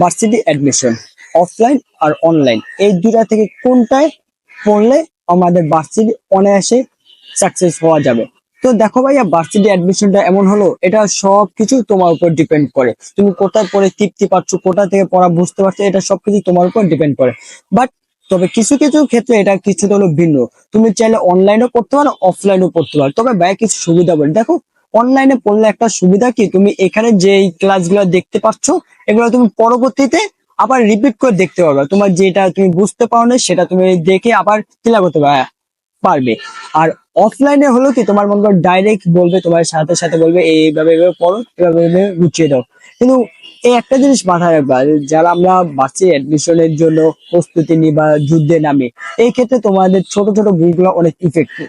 Varsity admission offline আর online এই দুটা থেকে কোনটায় পড়লে আমাদের ভার্সিটি অনায়াসে সাকসেস হওয়া যাবে। তো দেখো ভাইয়া, ভার্সিটি অ্যাডমিশনটা এমন হলো, এটা সবকিছু তোমার উপর ডিপেন্ড করে। তুমি কোথায় পড়ে তৃপ্তি পাচ্ছ, কোথা থেকে পড়া বুঝতে পারছো, এটা সবকিছু তোমার উপর ডিপেন্ড করে। বাট তবে কিছু কিছু ক্ষেত্রে এটা কিছুটা হলো ভিন্ন। তুমি চাইলে অনলাইনেও পড়তে পারো, অফলাইনেও পড়তে পারো। তবে ভাইয়া কিছু সুবিধা বলি, দেখো অনলাইনে পড়লে একটা সুবিধা কি, তুমি এখানে যে ক্লাসগুলো দেখতে পাচ্ছ এগুলো তুমি পরবর্তীতে আবার রিপিট করে দেখতে পারবে। তোমার যেটা তুমি বুঝতে পারো না সেটা তুমি দেখে আবার ক্লিয়ার করতে পারবে। আর অফলাইনে হলো কি, তোমার মনে করো ডাইরেক্ট বলবে, তোমার সাথে সাথে বলবে এইভাবে এভাবে পড়ো, এভাবে এভাবে গুছিয়ে দাও। কিন্তু এই একটা জিনিস মাথায় রাখবা, যারা আমরা বাসে অ্যাডমিশনের জন্য প্রস্তুতি নিই বা যুদ্ধে নামি, এই ক্ষেত্রে তোমাদের ছোট ছোট ভুলগুলো অনেক ইফেক্টিভ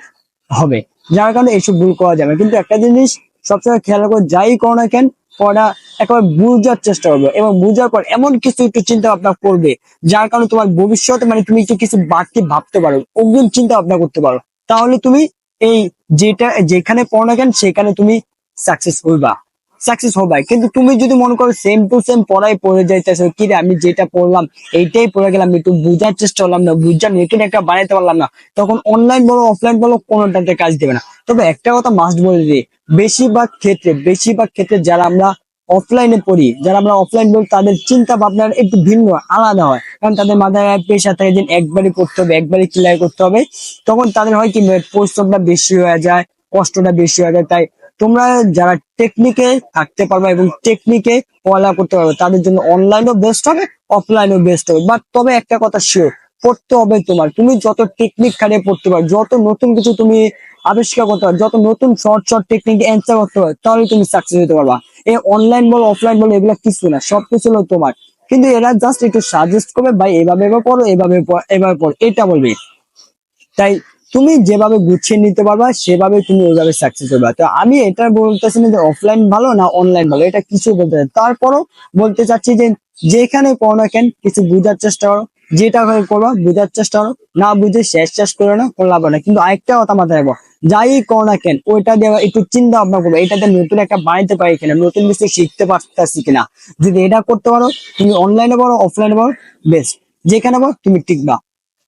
হবে, যার কারণে এইসব ভুল করা যাবে। কিন্তু একটা জিনিস সবসময় খেয়াল রাখো, যাই করো না কেন পড়া একেবারে বুঝার চেষ্টা করবে, এবং বুঝার পর এমন কিছু একটু চিন্তা ভাবনা করবে যার কারণে তোমার ভবিষ্যতে মানে তুমি একটু কিছু বাড়তি ভাবতে পারো, অগ্রিম চিন্তা ভাবনা করতে পারো। তাহলে তুমি এই যেটা যেখানে পড়ো না কেন সেখানে তুমি সাকসেস হইবা, সাকসেস হবে। কিন্তু তুমি যদি মনে করো সেম টু সেম পড়াই পড়ে যাইতেছো, কি রে আমি যেটা পড়লাম এইটাই পড়ে গেলাম, একটু বুঝার চেষ্টা করলাম না, বুঝার নতুন একটা বানাইতে পারলাম না, তখন অনলাইন বলো অফলাইন বলো কোনোটাতে কাজ দেবে না। তবে একটা কথা মাস্ট বলে দিই, বেশিরভাগ ক্ষেত্রে যারা আমরা অফলাইনে পড়ি, যারা আমরা অফলাইন বলি, তাদের চিন্তা ভাবনার একটু ভিন্ন আলাদা হয়। কারণ তাদের মাথায় পেশা থাকে যে একবারই করতে হবে, একবারই ক্লিয়ার করতে হবে। তখন তাদের হয় কি, পরিশ্রমটা বেশি হয়ে যায়, কষ্টটা বেশি হয়ে যায়। তাই তোমরা যারা টেকনিকে থাকতে পারবে এবং টেকনিকে পড়ালেখা করতে পারবে, তাদের জন্য অনলাইনও বেস্ট হবে, অফলাইনও বেস্ট হবে। বাট তবে একটা কথা শিওর, পড়তে হবে তোমার। তুমি যত টেকনিক খাটিয়ে পড়তে পারো, যত নতুন কিছু তুমি আবিষ্কার করতে পারো, যত নতুন শর্ট শর্ট টেকনিক অ্যান্সার করতে পারো, তাহলে তুমি সাকসেস হতে পারবা। এই অনলাইন বলো অফলাইন বলো এগুলো কিছু না, সবকিছু হলো তোমার। কিন্তু এরা জাস্ট একটু সাজেস্ট করবে, ভাই এভাবে এভাবে পড়ো, এভাবে পড়ো, এটা বলবে। তাই তুমি যেভাবে গুছিয়ে নিতে পারবা সেভাবে তুমি ওইভাবে সাকসেস হবে। তো আমি এটা বলতেছি না যে অফলাইন ভালো না অনলাইন ভালো, এটা কিছু বলতে চাই। তারপরও বলতে চাচ্ছি যে যেখানে পড়ো না কেন কিছু বুঝার চেষ্টা করো, যেটা করে করবা বুঝার চেষ্টা করো, না বুঝে শেষ করে না, কোনো লাভ হবে না। কিন্তু আরেকটা কথা মাথায় রাখবো, যাই করো না কেন ওইটা দিয়ে একটু চিন্তা ভাবনা করবো, এটাতে নতুন একটা বানাইতে পারি কিনা, নতুন কিছু শিখতে পারতেছি কিনা। যদি এটা করতে পারো, তুমি অনলাইনে পড়ো অফলাইনে পড়ো বেস্ট, যেখানে পড়ো তুমি টিকবা।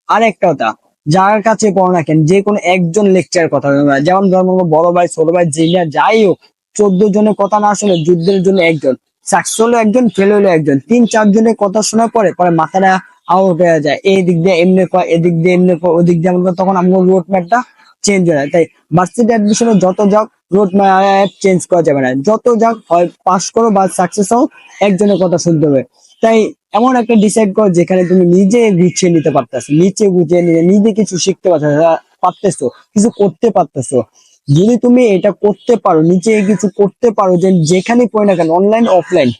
আর একটা কথা, যার কাছে পড়ো না কেন যে কোনো একজন লেকচার কথা বলবে না। যেমন ধর্ম বড় ভাই ছোট ভাই জিনিয়ার যাই হোক, 14 জনের কথা না শুনে যুদ্ধের জন্য একজন, সাকসেস হলো একজন, ফেল হলো একজন, 3-4 জনের কথা শোনার পরে পরে মাথাটা আউট হয়ে যায়, এই দিক দিয়ে এমনি কয়, এদিক দিয়ে এমনি কয়, ওদিক দিয়ে এমন কয়, তখন আমার রোড ম্যাপটা চেঞ্জ হয়ে যায়। তাই ভার্সিটি অ্যাডমিশনে যত যাক রোড ম্যাপ চেঞ্জ করা যাবে না, যত যাক হয় পাস করো বা সাকসেস হও, একজনের কথা শুনতে হবে। তাই এমন একটা ডিসাইড কর যেখানে তুমি নিজে গুছিয়ে নিতে পারতেছো, নিচে গুছিয়ে নিয়ে নিজে কিছু শিখতে পারতেছো, কিছু করতে পারতেছো। যদি তুমি এটা করতে পারো, নিচে কিছু করতে পারো, যে যেখানে পড়ে না কেন অনলাইন অফলাইন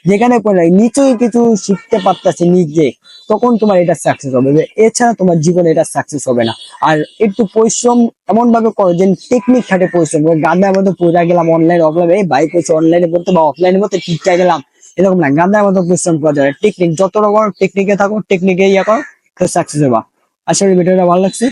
যেখানে পড়ে না, নিচে কিছু শিখতে পারতেছে নিজে, তখন তোমার এটা সাকসেস হবে। এছাড়া তোমার জীবনে এটা সাকসেস হবে না। আর একটু পরিশ্রম এমন ভাবে করো যে টেকনিক খাটে পরিশ্রম, গান্ধার মতো পড়ে গেলাম অনলাইন অফলাইন, এই বাইক হচ্ছে অনলাইনে পড়তে বা অফলাইনে পড়তে ঠিকঠাক গেলাম, এরকম না। গান্ধার মতো পরিশ্রম করা যাবে, টেকনিক যত রকম টেকনিকে থাকো, টেকনিকে ইয়া করো, তো সাকসেস হবা। আশা করি ভিডিওটা ভালো লাগছে।